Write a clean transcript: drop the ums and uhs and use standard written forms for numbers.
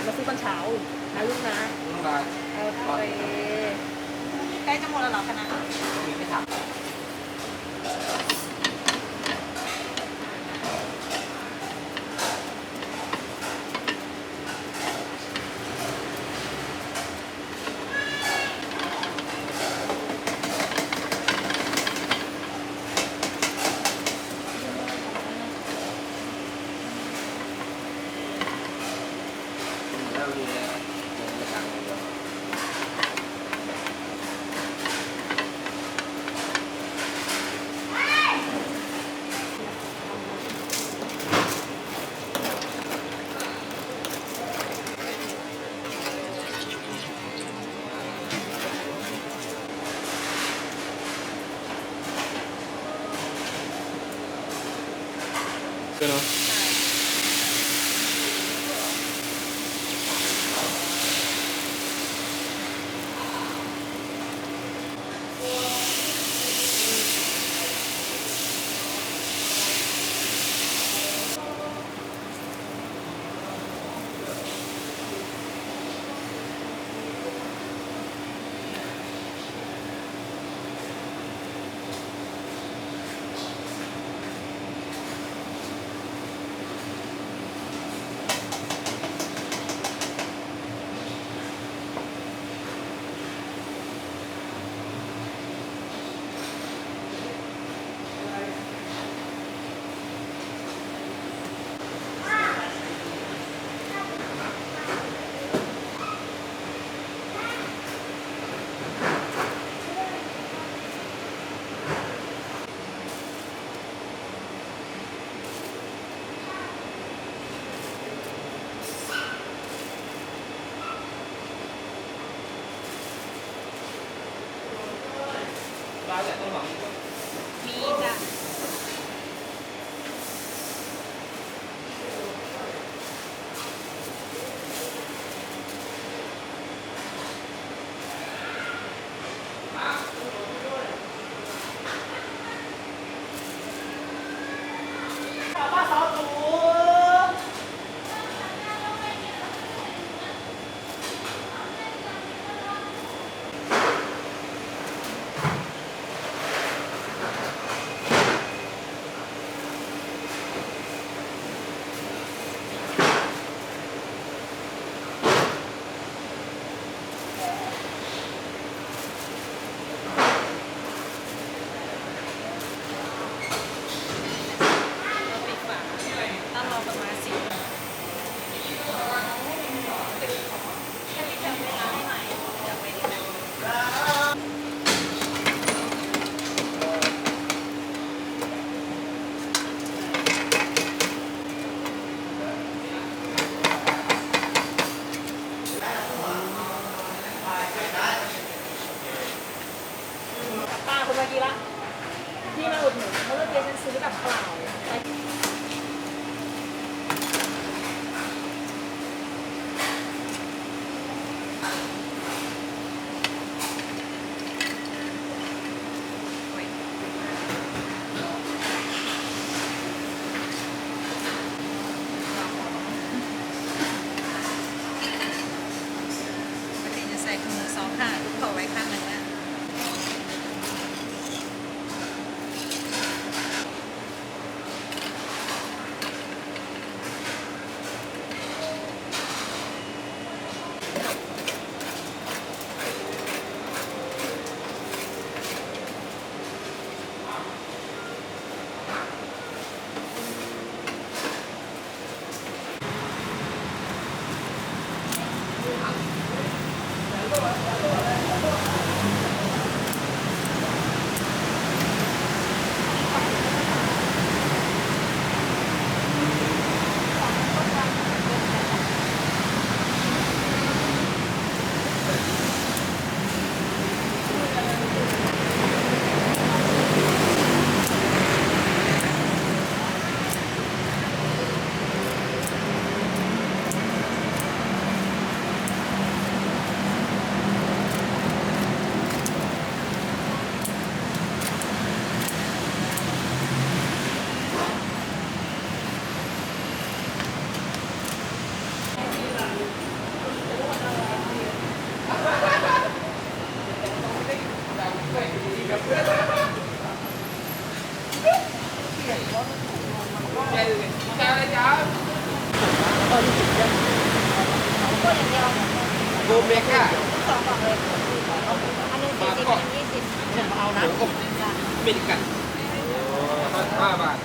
มาซื้อตอนเช้านะลูกนะลูกนายโอเคใกล้จะหมดแล้วเหรอคณะมีไม่ถักแล้วมีในต่างกันเยอะเนาะร้านแต่ต้นหอมมีจ้ะต้องรอประมาณ10ป้าคนเมื่อกี้ละที่มาอุดหนุนเมื่อกี้ฉันซื้อแบบเปล่าปกติจะใส่ถุง2 ค่ะขอไว้ข้างหนึ่งนะ ก้อย่างเดียว โกเมก้า สองกล่องเลยอันหนึง40อันหนึง20 เอานะอเมริกัน5 บาท